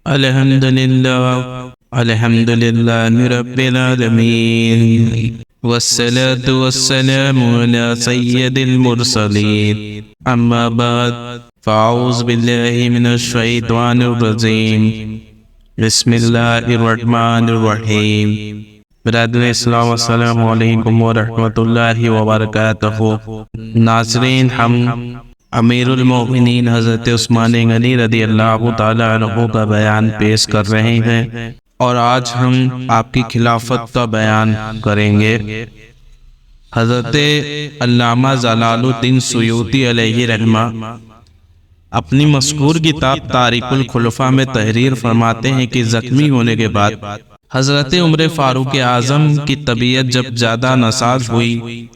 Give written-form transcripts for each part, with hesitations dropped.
الحمدللہ رب العالمین والصلاة والسلام على سید المرسلین اما بعد فاعوذ باللہ من الشیطان الرجیم بسم اللہ الرحمن الرحیم۔ برادر اسلام السلام علیکم ورحمۃ اللہ وبرکاتہ۔ ناظرین، ہم امیر المومنین حضرت عثمان غنی رضی اللہ تعالیٰ عنہ کا بیان پیش کر رہے ہیں، اور آج ہم آپ کی خلافت کا بیان کریں گے۔ حضرت علامہ جلال الدین سیوطی علیہ رحمہ اپنی مشہور کتاب تاریخ الخلفاء میں تحریر فرماتے ہیں کہ زخمی ہونے کے بعد حضرت عمر فاروق اعظم کی طبیعت جب زیادہ ناساز ہوئی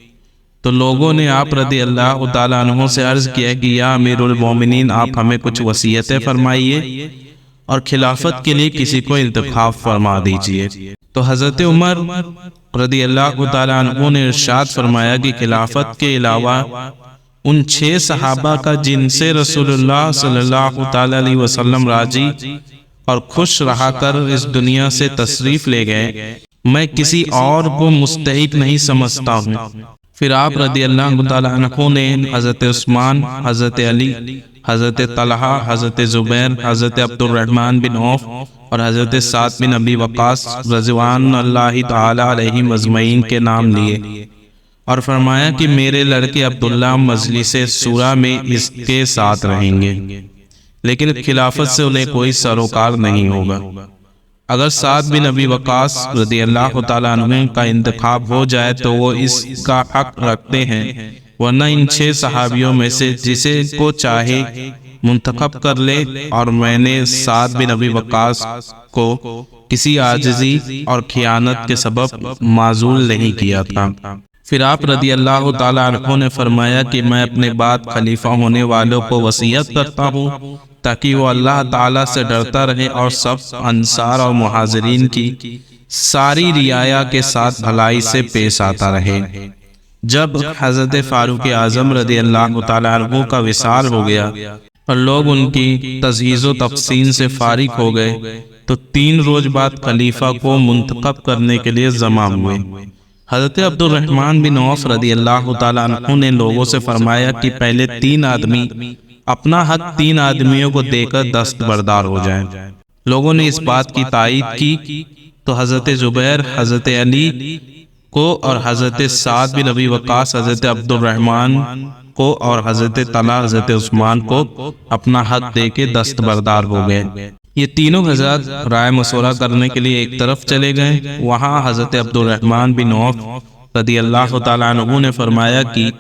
تو لوگوں نے آپ رضی اللہ تعالیٰ عنہ سے عرض کیا کہ یا امیر المومنین، آپ ہمیں کچھ وصیتیں فرمائیے اور خلافت کے لیے کسی کو انتخاب فرما دیجئے۔ تو حضرت عمر رضی اللہ تعالیٰ عنہ نے ارشاد فرمایا کہ خلافت کے علاوہ ان 6 صحابہ کا جن سے رسول اللہ صلی اللہ تعالیٰ علیہ وسلم راضی اور خوش رہا کر اس دنیا سے تشریف لے گئے، میں کسی اور کو مستحق نہیں سمجھتا ہوں۔ پھر آپ رضی اللہ تعالیٰ عنہ نے حضرت عثمان، حضرت علی، حضرت طلحہ، حضرت زبیر، حضرت عبد الرحمن بن عوف اور حضرت سعد بن ابی وقاص رضوان اللہ تعالیٰ علیہم اجمعین کے نام لیے اور فرمایا کہ میرے لڑکے عبداللہ مجلس شورا میں اس کے ساتھ رہیں گے، لیکن خلافت سے انہیں کوئی سروکار نہیں ہوگا۔ اگر سعد بن ابی وقاص رضی اللہ تعالیٰ عنہ کا انتخاب ہو جائے تو وہ اس کا حق رکھتے ہیں، ورنہ ان 6 صحابیوں میں سے جسے کو چاہے منتخب کر لے، اور میں نے سعد بن ابی وقاص کو کسی عاجزی اور خیانت کے سبب معزول نہیں کیا تھا۔ پھر آپ رضی اللہ تعالیٰ عنہ نے فرمایا کہ میں اپنے بعد خلیفہ ہونے والوں کو وصیت کرتا ہوں تاکہ وہ اللہ تعالیٰ سے ڈرتا رہے اور سب انصار اور مہاجرین کی ساری رعایا کے ساتھ بھلائی سے پیش آتا رہے۔ جب حضرت فاروق اعظم رضی اللہ تعالیٰ عنہ کا وصال ہو گیا اور لوگ ان کی تجہیز و تفصیل سے فارغ ہو گئے تو 3 روز بعد خلیفہ کو منتخب کرنے کے لیے جمع ہوئے۔ حضرت عبد الرحمن بن عوف رضی اللہ تعالیٰ عنہ نے لوگوں سے فرمایا کہ پہلے 3 آدمی اپنا حق 3 آدمیوں کو دے کر دستبردار ہو جائیں۔ لوگوں نے اس بات کی تائید کی تو حضرت زبیر، حضرت علی کو اور حضرت سعد بن ابی وقاص حضرت عبد الرحمن کو اور حضرت طلحہ حضرت عثمان کو اپنا حق دے کے دستبردار ہو گئے۔ یہ تینوں حضرات رائے مشورہ کرنے کے لیے ایک طرف چلے گئے۔ وہاں حضرت عبد الرحمن بن عوف رضی اللہ تعالیٰ عنہ نے فرمایا کہ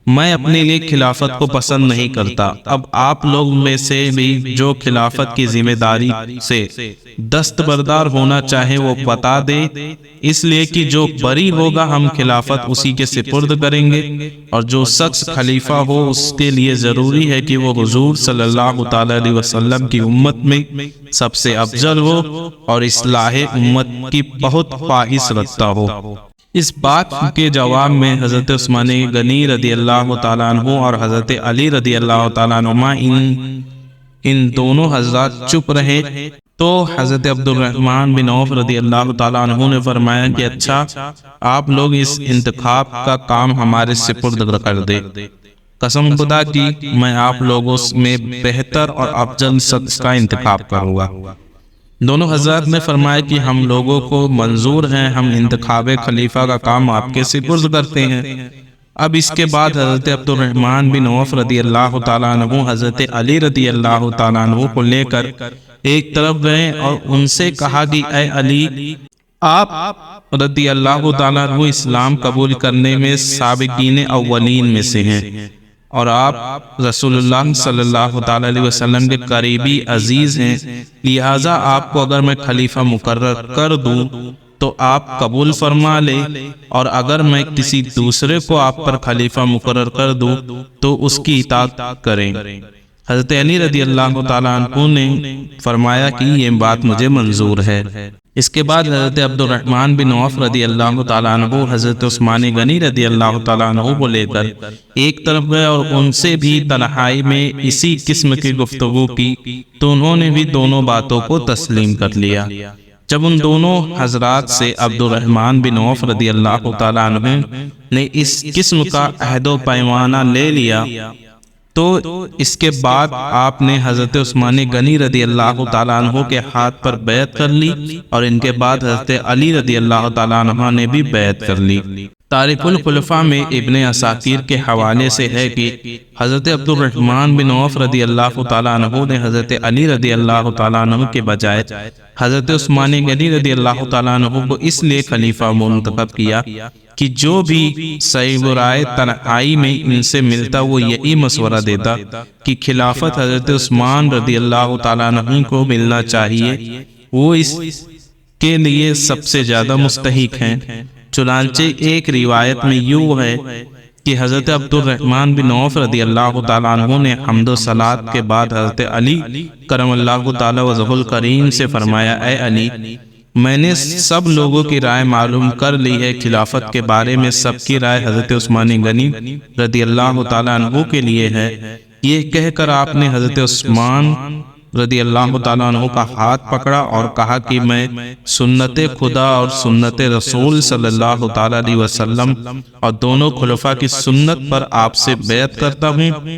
میں اپنے لیے خلافت کو پسند نہیں کرتا، اب آپ لوگ میں سے بھی جو خلافت کی ذمہ داری سے دستبردار ہونا چاہے وہ بتا دے، اس لیے کہ جو بری ہوگا ہم خلافت اسی کے سپرد کریں گے، اور جو شخص خلیفہ ہو اس کے لیے ضروری ہے کہ وہ حضور صلی اللہ تعالیٰ علیہ وسلم کی امت میں سب سے افضل ہو اور اصلاح امت کی بہت خواہش رکھتا ہو۔ اس بات کے جواب میں حضرت عثمان غنی رضی اللہ تعالیٰ عنہ اور حضرت علی رضی اللہ تعالیٰ عنہ ان دونوں حضرات چپ رہے۔ تو حضرت عبد الرحمن بن عوف رضی اللہ تعالیٰ عنہ نے فرمایا کہ اچھا، آپ لوگ اس انتخاب کا کام ہمارے سپرد کر دے۔ قسم خدا کی میں آپ لوگوں میں بہتر اور افضل شخص کا انتخاب کروں گا۔ دونوں حضرات نے فرمایا کہ ہم لوگوں کو منظور ہیں، ہم انتخاب خلیفہ کا کام آپ کے سپرد کرتے ہیں۔ اب اس کے بعد حضرت عبد الرحمن بن عوف رضی اللہ تعالیٰ عنہ حضرت علی رضی اللہ تعالیٰ عنہ کو لے کر ایک طرف گئے اور ان سے کہا کہ اے علی، آپ رضی اللہ تعالیٰ عنہ اسلام قبول کرنے میں سابقین اولین میں سے ہیں، اور آپ رسول اللہ صلی اللہ تعالیٰ علیہ وسلم کے قریبی عزیز ہیں، لہٰذا آپ کو اگر میں خلیفہ مقرر کر دوں تو آپ قبول فرما لیں، اور اگر میں کسی دوسرے کو آپ پر خلیفہ مقرر کر دوں تو اس کی اطاعت کریں۔ حضرت علی رضی اللہ تعالیٰ عنہ نے فرمایا کہ یہ بات مجھے منظور ہے۔ اس کے بعد حضرت عبد الرحمن بن عوف رضی اللہ تعالیٰ عنہ حضرت عثمان غنی رضی اللہ تعالیٰ عنہ کو لے کر ایک طرف گئے اور ان سے بھی تنہائی میں اسی قسم کی گفتگو کی، تو انہوں نے بھی دونوں باتوں کو تسلیم کر لیا۔ جب ان دونوں حضرات سے عبد الرحمن بن عوف رضی اللہ تعالیٰ عنہ نے اس قسم کا عہد و پیمانہ لے لیا، تو اس کے بعد آپ نے حضرت عثمان غنی رضی اللہ تعالیٰ عنہ کے ہاتھ پر بیعت کر لی، اور ان کے بعد حضرت علی رضی اللہ تعالیٰ عنہ نے بھی بیعت کر لی۔ تاریخ الخلفاء میں ابن عساکر کے حوالے سے ہے کہ حضرت عبد الرحمن بن عوف رضی اللہ تعالیٰ عنہ نے حضرت علی رضی اللہ تعالیٰ عنہ کے بجائے حضرت عثمان غنی رضی اللہ تعالیٰ عنہ کو اس لیے خلیفہ منتخب کیا کہ جو بھی صحیح رائے تنہائی میں ان سے ملتا وہ یہی مشورہ دیتا کہ خلافت حضرت عثمان رضی اللہ تعالیٰ عنہ کو ملنا چاہیے، وہ اس کے لیے سب سے زیادہ مستحق ہیں۔ چنانچہ ایک روایت میں یوں ہے کہ حضرت عبد الرحمن بن عوف رضی اللہ تعالیٰ عنہ نے حمد و صلات کے بعد حضرت علی کرم اللہ تعالیٰ وجہہ الکریم سے فرمایا، اے علی، میں نے سب لوگوں کی رائے معلوم کر لی ہے، خلافت کے بارے میں سب کی رائے حضرت عثمان غنی رضی اللہ تعالیٰ عنہ کے لیے ہے۔ یہ کہہ کر آپ نے حضرت عثمان رضی اللہ تعالیٰ عنہ کا ہاتھ پکڑا اور کہا کہ میں سنت خدا اور سنت رسول صلی اللہ تعالیٰ علیہ وسلم اور دونوں خلفاء کی سنت پر آپ سے بیعت کرتا ہوں۔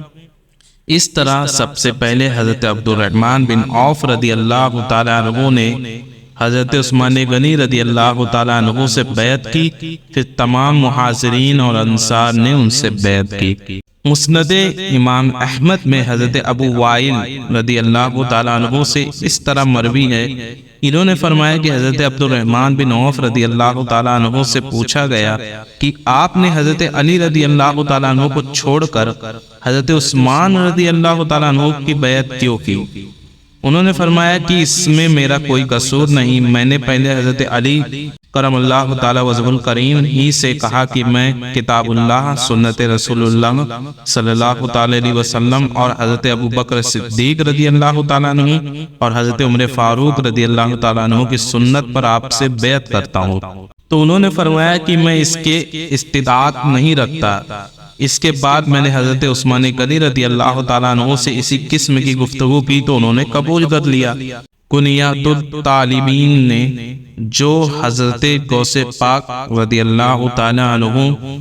اس طرح سب سے پہلے حضرت عبد الرحمن بن عوف رضی اللہ تعالیٰ عنہ نے حضرت عثمان غنی رضی اللہ تعالیٰ عنہ سے بیعت کی، پھر تمام مہاجرین اور انصار نے ان سے بیعت کی۔ مسند امام احمد میں حضرت ابو وائل رضی اللہ تعالیٰ عنہ سے اس طرح مروی ہے، انہوں نے فرمایا کہ حضرت عبد الرحمن بن عوف رضی اللہ تعالیٰ عنہ سے پوچھا گیا کہ آپ نے حضرت علی رضی اللہ تعالیٰ عنہ کو چھوڑ کر حضرت عثمان رضی اللہ تعالیٰ عنہ کی بیعت کیوں کی؟ انہوں نے فرمایا کہ اس میں میرا کوئی قصور نہیں، میں نے پہلے حضرت علی کرم اللہ تعالیٰ وجہہ الکریم ہی سے کہا کہ میں کتاب اللہ، سنت رسول اللہ صلی اللہ تعالیٰ علیہ وسلم اور حضرت ابو بکر صدیق رضی اللہ تعالیٰ عنہ اور حضرت عمر فاروق رضی اللہ تعالیٰ عنہ کی سنت پر آپ سے بیعت کرتا ہوں، تو انہوں نے فرمایا کہ میں اس کے استطاعت نہیں رکھتا۔ اس کے بعد میں نے حضرت عثمان غنی رضی اللہ تعالیٰ عنہ سے اسی قسم کی گفتگو کی تو انہوں نے قبول کر لیا۔ کنیات الطالبین نے جو حضرت غوث پاک رضی اللہ تعالیٰ عنہ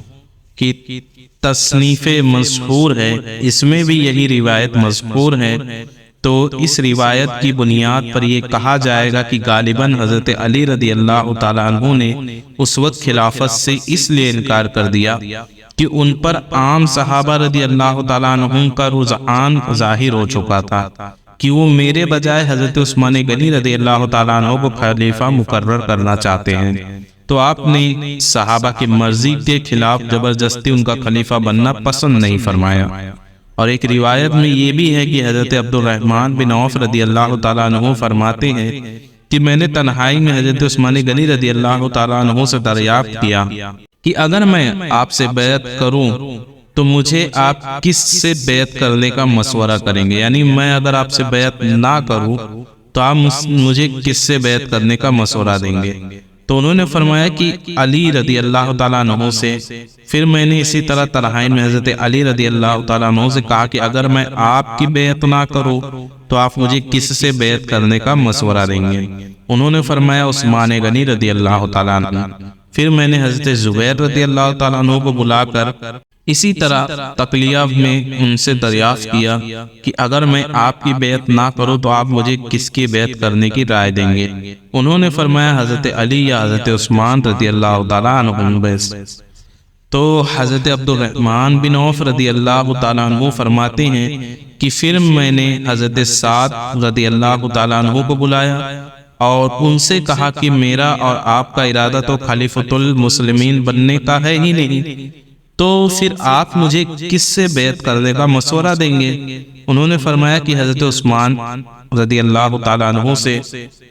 کی تصنیف مشہور ہے، اس میں بھی یہی روایت مذکور ہے، تو اس روایت کی بنیاد پر یہ کہا جائے گا کہ غالباً حضرت علی رضی اللہ تعالیٰ عنہ نے اس وقت خلافت سے اس لیے انکار کر دیا کہ ان پر عام صحابہ رضی اللہ تعالیٰ عنہ کا رجحان ظاہر ہو چکا تھا کہ وہ میرے بجائے حضرت عثمان غنی رضی اللہ تعالیٰ عنہ کو خلیفہ مقرر کرنا چاہتے ہیں، تو آپ نے صحابہ کی مرضی کے خلاف زبردستی ان کا خلیفہ بننا پسند نہیں فرمایا۔ اور ایک روایت میں یہ بھی ہے کہ حضرت عبد الرحمن بن عوف رضی اللہ تعالیٰ عنہ فرماتے ہیں کہ میں نے تنہائی میں حضرت عثمان غنی رضی اللہ تعالیٰ عنہ سے دریافت کیا کہ اگر میں آپ سے بیعت کروں تو مجھے آپ کس سے بیعت کرنے کا مشورہ کریں گے، یعنی میں اگر آپ سے بیعت نہ کروں تو آپ مجھے کس سے بیعت کرنے کا مشورہ دیں گے؟ تو انہوں نے فرمایا کہ علی رضی اللہ تعالیٰ عنہ سے۔ پھر میں نے اسی طرح تنہائی میں حضرت علی رضی اللہ تعالیٰ عنہ سے کہا کہ اگر میں آپ کی بیعت نہ کروں تو آپ مجھے کس سے بیعت کرنے کا مشورہ دیں گے؟ انہوں نے فرمایا عثمان غنی رضی اللہ تعالیٰ عنہ۔ پھر میں نے حضرت زبیر رضی اللہ تعالیٰ عنہ کو بلا کر اسی طرح تقلیہ میں ان سے دریافت کیا کہ اگر میں آپ کی بیعت نہ کروں تو آپ مجھے کس کی بیعت کرنے کی رائے دیں گے؟ انہوں نے فرمایا حضرت علی یا حضرت عثمان رضی اللہ تعالیٰ عنہ بس۔ تو حضرت عبد الرحمن بن عوف رضی اللہ تعالیٰ عنہ فرماتے ہیں کہ پھر میں نے حضرت سعد رضی اللہ تعالیٰ عنہ کو بلایا اور ان سے کہا کہ میرا اور آپ کا ارادہ تو خلیفۃ المسلمین بننے کا ہے ہی نہیں، تو پھر آپ مجھے کس سے بیعت کرنے کا مشورہ دیں گے؟ انہوں نے فرمایا کہ حضرت عثمان رضی اللہ تعالیٰ عنہ سے۔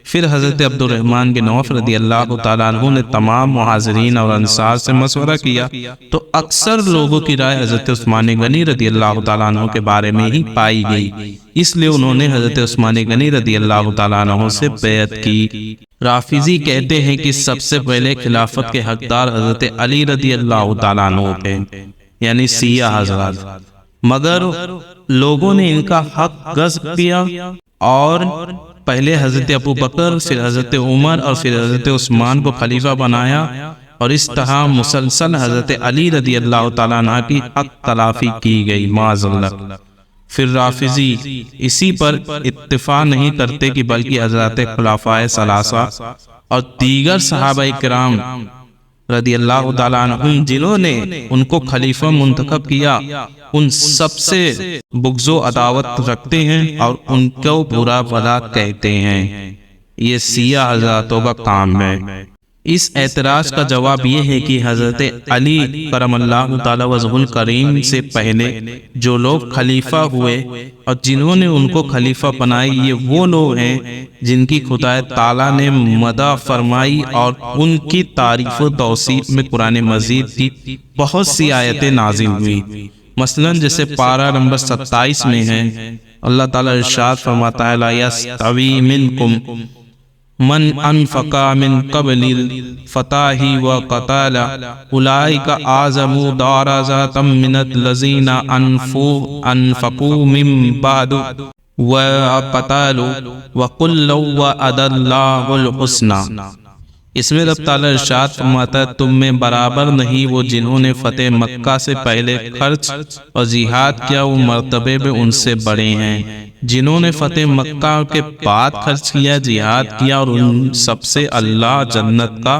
پھر حضرت عبد الرحمن بن عوف رضی اللہ تعالیٰ عنہ نے تمام مہاجرین اور انصار سے مشورہ کیا تو اکثر لوگوں کی رائے حضرت عثمان غنی رضی اللہ تعالیٰ عنہ کے بارے میں ہی پائی گئی، اس لیے انہوں نے حضرت عثمان غنی رضی اللہ تعالیٰ عنہ سے بیعت کی۔ رافضی کہتے ہیں کہ سب سے پہلے خلافت کے حقدار حضرت علی رضی اللہ تعالیٰ عنہ تھے، یعنی سیاہ حضرات، مگر لوگوں نے ان کا حق غصب کیا اور پہلے حضرت ابو بکر، پھر حضرت عمر اور پھر حضرت عثمان کو خلیفہ بنایا، اور اس طرح مسلسل حضرت علی رضی اللہ تعالیٰ عنہ کی حق تلافی کی گئی معاذ اللہ۔ پھر رافضی اسی پر اتفاق نہیں کرتے کہ بلکہ حضرت خلفائے ثلاثہ اور دیگر صحابہ کرام رضی اللہ تعالیٰ عنہم جنہوں نے ان کو خلیفہ منتخب کیا، ان سب سے بغض و عداوت رکھتے ہیں اور ان کو برا بھلا کہتے ہیں۔ یہ سیاہ حضراتوں کا کام ہے۔ اس اعتراض کا جواب یہ ہے کہ حضرت علی کرم اللہ تعالی وجہ الکریم سے پہلے جو لوگ خلیفہ ہوئے اور جنہوں نے ان کو خلیفہ بنائی، یہ وہ لوگ ہیں جن کی خدا تعالی نے مدح فرمائی، اور ان کی تعریف و توصیف میں قرآن مجید کی بہت سی آیتیں نازل ہوئی۔ مثلا جیسے پارہ نمبر 27 میں ہے، اللہ تعالی ارشاد فرماتا ہے: لا یستوی منکم من انفق من قبل الفتح وقتال اولئک اعظم درجات من الذین انفقوا من بعد وقتالوا وقل وعد اللہ الحسنی۔ اس میں رب تعالیٰ ارشاد فرماتا ہے: تم میں برابر نہیں وہ جنہوں نے فتح مکہ سے پہلے خرچ اور جہاد کیا، وہ مرتبے میں ان سے بڑے ہیں جنہوں نے فتح مکہ کے بعد خرچ کیا، جہاد کیا، اور ان سب سے اللہ جنت کا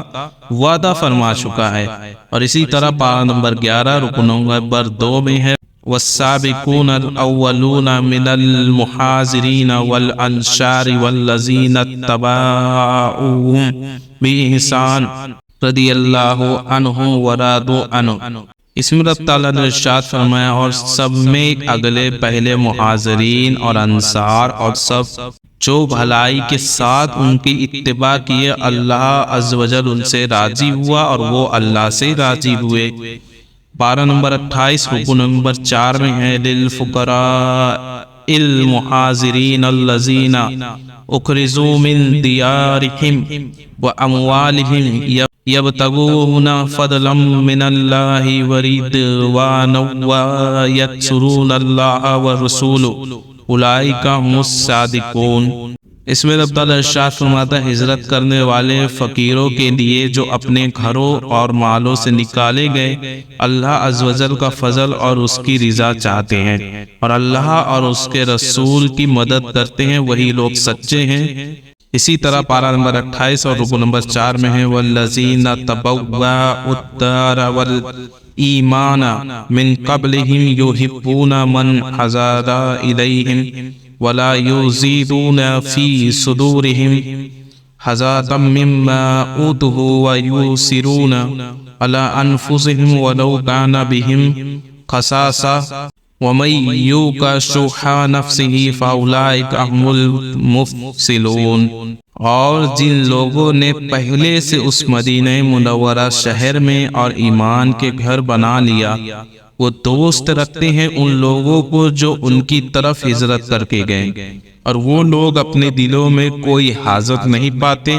وعدہ فرما چکا ہے۔ اور اسی طرح پارہ نمبر 11 رکن نمبر 2 میں ہے: والسابقون الاولون من المہاجرین والانصار والذین اتبعوهم بإحسان رضی اللہ عنہ ورضوا عنہ۔ اس میں رب تعالیٰ نے ارشاد فرمایا: اور سب میں اگلے پہلے مہاجرین اور انصار اور سب جو بھلائی کے ساتھ ان کی اتباع کیے، اللہ عز و جل ان سے راضی ہوا اور وہ اللہ سے راضی ہوئے۔ پارہ نمبر 28 رکن نمبر 4 میں ہے: للفقراء المہاجرین الذین اخرجوا من دیارہم واموالہم یبتغون فضلا من اللہ ورضوانا وینصرون اللہ ورسولہ اولئک هم الصادقون۔ اس میں رب تعالیٰ ارشاد فرماتا ہے: ہجرت کرنے والے فقیروں کے لیے جو اپنے گھروں اور مالوں سے نکالے گئے، اللہ عز و جل کا فضل اور اس کی رضا چاہتے ہیں اور اللہ اور اس کے رسول کی مدد کرتے ہیں، وہی لوگ سچے ہیں۔ اسی طرح پارہ نمبر 28 اور رکو نمبر 4 میں ہے: والذین تبوأوا الدار والایمان من قبلہم یحبون من حاضر الیہم ولا یزیدون فی صدورہم حظاظا مما اوتوا ویؤثرون علی انفسہم ولو کان بہم خصاصہ ومن یوق شح نفسہ فاولئک هم المفلحون۔ اور جن لوگوں نے پہلے سے اس مدینہ منورہ شہر میں اور ایمان کے گھر بنا لیا، وہ دوست رکھتے ہیں ان لوگوں کو جو ان کی طرف ہجرت کر کے گئے، اور وہ لوگ اپنے دلوں میں کوئی حاجت نہیں پاتے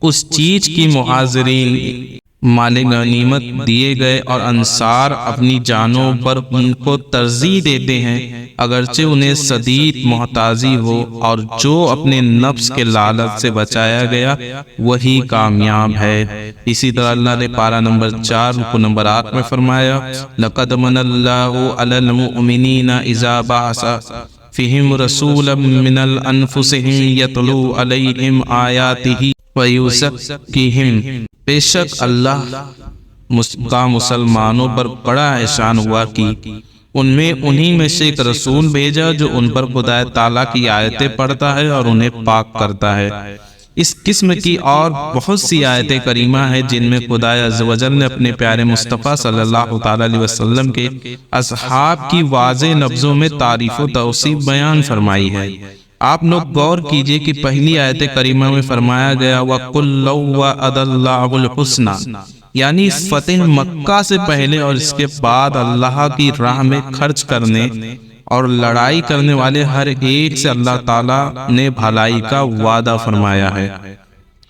اس چیز کی مہاجرین مال غنیمت دیے گئے، اور انصار اپنی جانوں پر ان کو ترجیح دیتے ہیں اگرچہ انہیں شدید محتاجی ہو، اور جو اپنے نفس کے لالچ سے بچایا گیا وہی کامیاب ہے۔ اسی طرح اللہ نے پارہ نمبر 4 رکو نمبر 8 میں فرمایا: لقد من اللہ علی المؤمنین اذا بعث فیہم رسولا من انفسہم یتلو علیہم آیاتہ ویزکیہم۔ بے شک اللہ کا مسلمانوں پر بڑا احسان ہوا کہ ان میں انہی میں سے ایک رسول بھیجا جو ان پر خدا تعالیٰ کی آیتیں پڑھتا ہے اور انہیں پاک کرتا ہے۔ اس قسم کی اور بہت سی آیتیں کریمہ ہیں جن میں خدا عز و جل نے اپنے پیارے مصطفیٰ صلی اللہ تعالیٰ علیہ وسلم کے اصحاب کی واضح لفظوں میں تعریف و توصیف بیان فرمائی ہے۔ آپ لوگ غور کیجئے کہ پہلی آیت کریمہ میں فرمایا گیا وَقُلْ وَعَدَ اللَّهُ الْحُسْنَى، یعنی فتح مکہ سے پہلے اور اس کے بعد اللہ کی راہ میں خرچ کرنے اور لڑائی کرنے والے ہر ایک سے اللہ تعالیٰ نے بھلائی کا وعدہ فرمایا ہے۔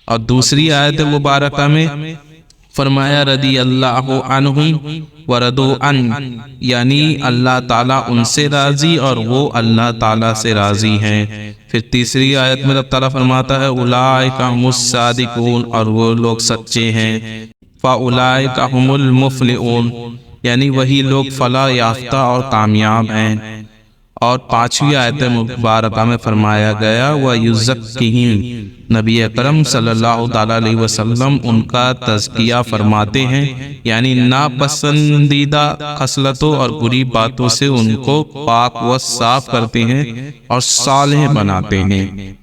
اور دوسری آیت مبارکہ میں فرمایا رضی اللہ عنہم ورضوا عنہ، یعنی اللہ تعالیٰ ان سے راضی اور وہ اللہ تعالیٰ سے راضی ہیں۔ پھر تیسری آیت میں اللہ تعالیٰ فرماتا ہے اولئک هم الصادقون، اور وہ لوگ سچے ہیں۔ فاولئک هم المفلحون، یعنی وہی لوگ فلاح یافتہ اور کامیاب ہیں۔ اور پانچویں آیت مبارکہ میں فرمایا گیا وَيُزَكِّيهِمْ، نبی اکرم صلی اللہ تعالیٰ علیہ وسلم ان کا تزکیہ فرماتے ہیں، یعنی ناپسندیدہ خصلتوں اور بری باتوں سے ان کو پاک و صاف کرتے ہیں اور صالح بناتے ہیں۔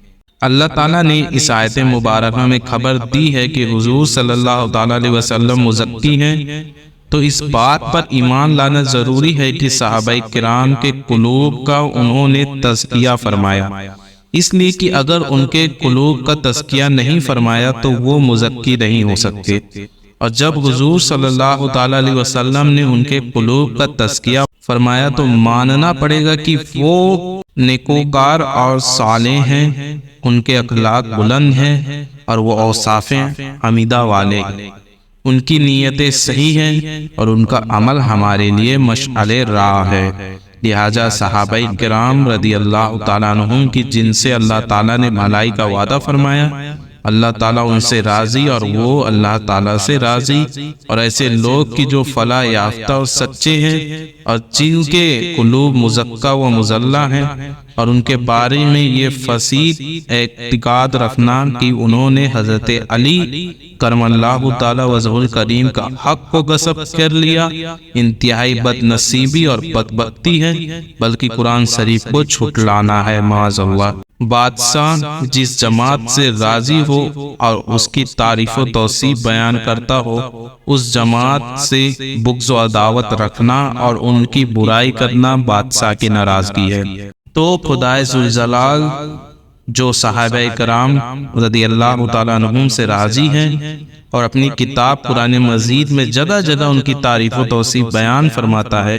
اللہ تعالیٰ نے اس آیت مبارکہ میں خبر دی ہے کہ حضور صلی اللہ تعالیٰ علیہ وسلم مزکی ہیں، تو اس بات پر ایمان لانا ضروری ہے کہ صحابہ کرام کے قلوب کا انہوں نے تزکیہ فرمایا، اس لیے کہ اگر ان کے قلوب کا تزکیہ نہیں فرمایا تو وہ مزکی نہیں ہو سکتے، اور جب حضور صلی اللہ تعالیٰ علیہ وسلم نے ان کے قلوب کا تزکیہ فرمایا تو ماننا پڑے گا کہ وہ نیکوکار اور صالح ہیں، ان کے اخلاق بلند ہیں اور وہ اوصاف حمیدہ والے ہیں، ان کی نیتیں صحیح ہیں اور ان کا عمل ہمارے لیے مشعل راہ ہے۔ لہٰذا صحابہ کرام رضی اللہ تعالیٰ عنہم کی جن سے اللہ تعالیٰ نے بھلائی کا وعدہ فرمایا، اللہ تعالیٰ ان سے راضی اور وہ اللہ تعالیٰ سے راضی، اور ایسے لوگ کی جو فلاح یافتہ اور سچے ہیں اور جن کے قلوب مزکہ و مزلہ ہیں، اور ان کے بارے میں یہ فصیح اعتقاد رکھنا کہ انہوں نے حضرت علی کرم اللہ تعالیٰ وجہہ الکریم کا حق کو غصب کر لیا، انتہائی بد نصیبی اور بدبختی ہے، بلکہ قرآن شریف کو چھٹلانا ہے معاذ اللہ۔ بادشاہ جس جماعت سے راضی ہو اور اس کی تعریف و توصیف بیان کرتا ہو، اس جماعت سے بغض و عداوت رکھنا اور ان کی برائی کرنا بادشاہ کی ناراضگی ہے۔ تو خدائے ذوالجلال جو صحابہ کرام رضی اللہ تعالیٰ عنہم سے راضی ہیں اور اپنی کتاب قرآن مجید میں جگہ جگہ ان کی تعریف و توصیف بیان فرماتا ہے،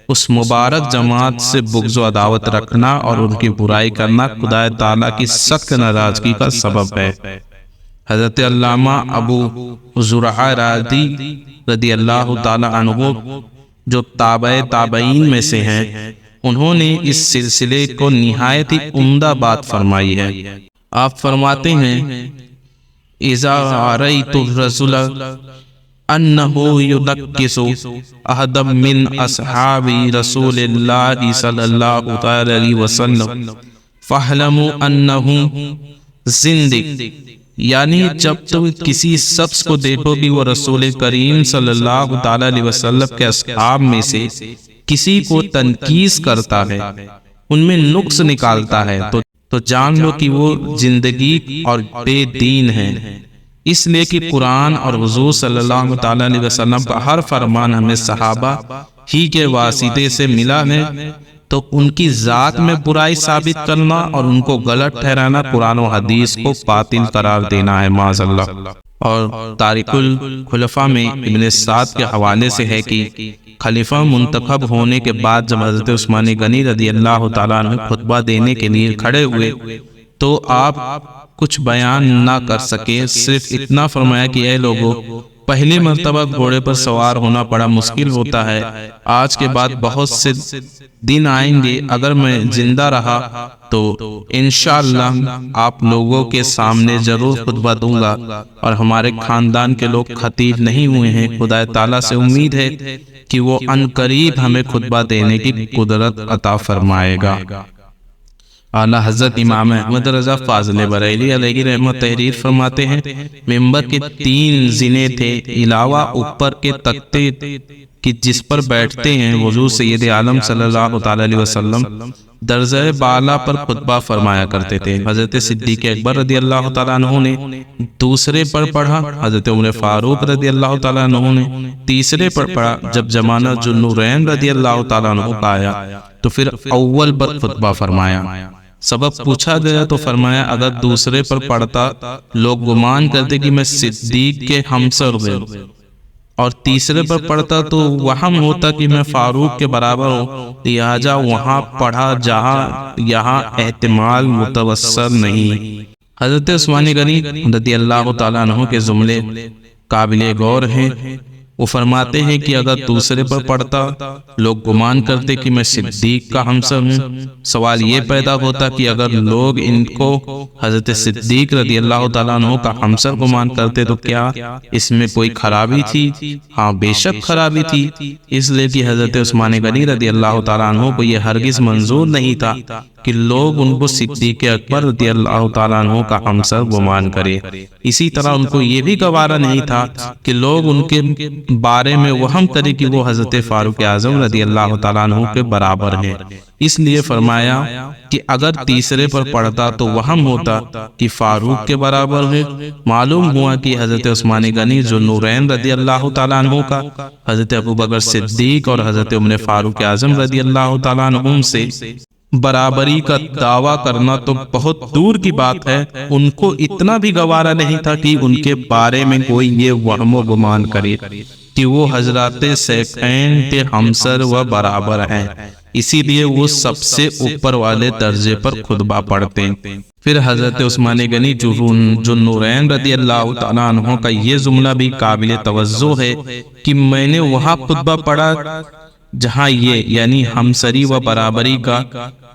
اس مبارک جماعت سے بغض و عداوت رکھنا اور ان کی برائی کرنا خدا تعالیٰ کی سخت ناراضگی کا سبب ہے۔ حضرت علامہ ابو زرعہ رازی رضی اللہ تعالیٰ عنہ جو تابع تابعین میں سے ہیں، انہوں نے اس سلسلے کو نہایت ہی عمدہ بات فرمائی ہے۔ آپ فرماتے ہیں اذا رأیت الرجل انہ یدکس احدا من اصحاب رسول اللہ صلی اللہ علیہ وسلم فاعلموا انہ زندق، یعنی جب تم کسی شخص کو دیکھو کہ وہ رسول کریم صلی اللہ تعالی علیہ وسلم کے اصحاب میں سے کسی کو تنقیص کرتا ہے، ان میں نقص نکالتا ہے، تو جان لو کہ وہ زندگی اور بے دین ہے، اس لیے کہ قرآن اور حضور صلی اللہ تعالی علیہ وسلم کا ہر فرمان ہمیں صحابہ ہی کے واسطے سے ملا ہے، تو ان کی ذات میں برائی ثابت کرنا اور ان کو غلط ٹھہرانا قرآن و حدیث کو باطل قرار دینا ہے معاذ اللہ۔ اور تاریخ الخلفاء میں ابن سعد کے حوالے سے ہے کہ خلیفہ منتخب ہونے کے بعد جب حضرت عثمان غنی رضی اللہ تعالیٰ عنہ خطبہ دینے کے لیے کھڑے ہوئے تو آپ کچھ بیان نہ کر سکے، صرف اتنا فرمایا کہ اے لوگو، پہلی مرتبہ گھوڑے پر سوار ہونا بڑا مشکل ہوتا ہے، آج کے بعد بہت سے دن آئیں گے، اگر میں زندہ رہا تو انشاءاللہ آپ لوگوں کے سامنے ضرور خطبہ دوں گا، اور ہمارے خاندان کے لوگ خطیب نہیں ہوئے ہیں، خدا تعالیٰ سے امید ہے کہ وہ عنقریب ہمیں خطبہ دینے کی قدرت عطا فرمائے گا۔ اعلیٰ حضرت امام احمد رضا فاضل بریلی علیہ رحمت تحریر فرماتے ہیں، ممبر کے 3 زینے تھے، علاوہ اوپر کے تختے کی جس پر بیٹھتے ہیں حضور سید عالم صلی اللہ تعالی علیہ وسلم درجہ بالا پر خطبہ فرمایا کرتے تھے۔ حضرت صدیق اکبر رضی اللہ تعالیٰ عنہ نے دوسرے پر پڑھا، حضرت عمر فاروق رضی اللہ تعالیٰ عنہ نے تیسرے پر پڑھا، جب زمانہ ذوالنورین رضی اللہ تعالیٰ عنہ کا آیا تو پھر اول پر خطبہ فرمایا۔ سبب پوچھا گیا تو فرمایا اگر دوسرے پر پڑھتا لوگ گمان کرتے کہ میں صدیق کے ہمسر ہوں، اور تیسرے پر پڑھتا تو وہم ہوتا کہ میں فاروق کے برابر ہوں، لہذا وہاں پڑھا جہاں یہاں احتمال متوسر نہیں۔ حضرت عثمان غنی رضی اللہ تعالیٰ عنہ کے جملے قابل غور ہیں۔ وہ فرماتے ہیں کہ اگر دوسرے پر پڑتا لوگ گمان کرتے کہ میں صدیق کا ہمسر ہوں۔ سوال یہ پیدا ہوتا کہ اگر لوگ ان کو حضرت صدیق رضی اللہ تعالیٰ عنہ کا ہمسر گمان کرتے تو کیا اس میں کوئی خرابی تھی؟ ہاں بے شک خرابی تھی، اس لیے کہ حضرت عثمان غنی رضی اللہ تعالیٰ عنہ کو یہ ہرگز منظور نہیں تھا کہ لوگ ان کو صدیق اکبر رضی اللہ تعالیٰ عنہ کا ہمسر گمان کرے۔ اسی طرح ان کو یہ بھی گوارا نہیں تھا کہ لوگ ان کے بارے میں وہم کرے کہ وہ حضرت فاروق اعظم رضی اللہ تعالیٰ عنہ کے برابر ہیں۔ اس لیے فرمایا کہ اگر تیسرے پر پڑتا تو وہم ہوتا کہ فاروق کے برابر ہے۔ معلوم ہوا کہ حضرت عثمان غنی ذو النورین رضی اللہ تعالیٰ عنہ کا حضرت ابوبکر صدیق اور حضرت عمر فاروق اعظم رضی اللہ تعالیٰ عنہ سے برابری کا دعویٰ کرنا تو بہت دور کی بات ہے، ان کو اتنا بھی گوارا نہیں تھا کہ ان کے بارے میں کوئی یہ وہم و گمان کرے کہ وہ حضرات سیفین کے ہمسر و برابر ہیں۔ اسی لیے وہ سب سے اوپر والے درجے پر خطبہ پڑھتے ہیں۔ پھر حضرت عثمان غنی ذو النورین رضی اللہ تعالیٰ عنہ کا یہ جملہ بھی قابل توجہ ہے کہ میں نے وہاں خطبہ پڑھا جہاں یہ یعنی ہمسری و برابری کا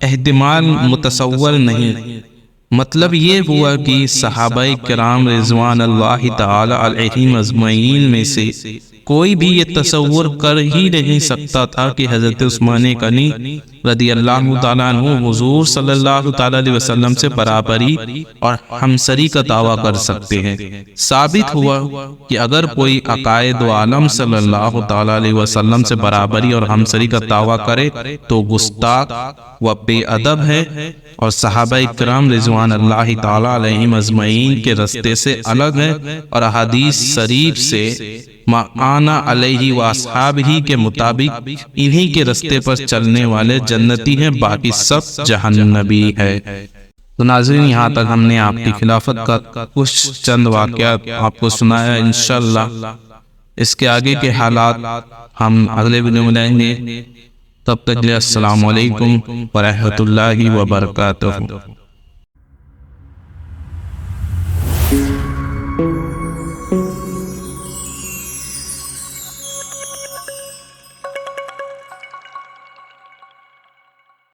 احتمال متصور نہیں۔ مطلب یہ ہوا کہ صحابہ کرام رضوان اللہ تعالی علیہم اجمعین میں سے کوئی بھی یہ تصور کر ہی نہیں سکتا تھا کہ حضرت عثمان غنی رضی اللہ تعالیٰ عنہ حضور صلی اللہ تعالیٰ علیہ وسلم سے برابری اور ہمسری کا دعویٰ کر سکتے ہیں۔ ثابت ہوا کہ اگر کوئی عقائد عالم صلی اللہ تعالیٰ علیہ وسلم سے برابری اور ہمسری کا دعویٰ کرے تو گستاخ و بے ادب ہے اور صحابہ کرام رضوان اللہ تعالیٰ علیہم اجمعین کے رستے سے الگ ہے، اور احادیث شریف سے معانا علیہ و اصحابہ کے مطابق انہی کے رستے پر چلنے والے جنتی ہیں، باقی سب جہنمی ہے۔ تو ناظرین، یہاں تک ہم نے آپ کی خلافت کا کچھ چند واقعات آپ کو سنایا۔ انشاءاللہ اس کے آگے کے حالات ہم اگلے ویڈیو میں لیں گے۔ تب تک کے لیے السلام علیکم ورحمۃ اللہ وبرکاتہ۔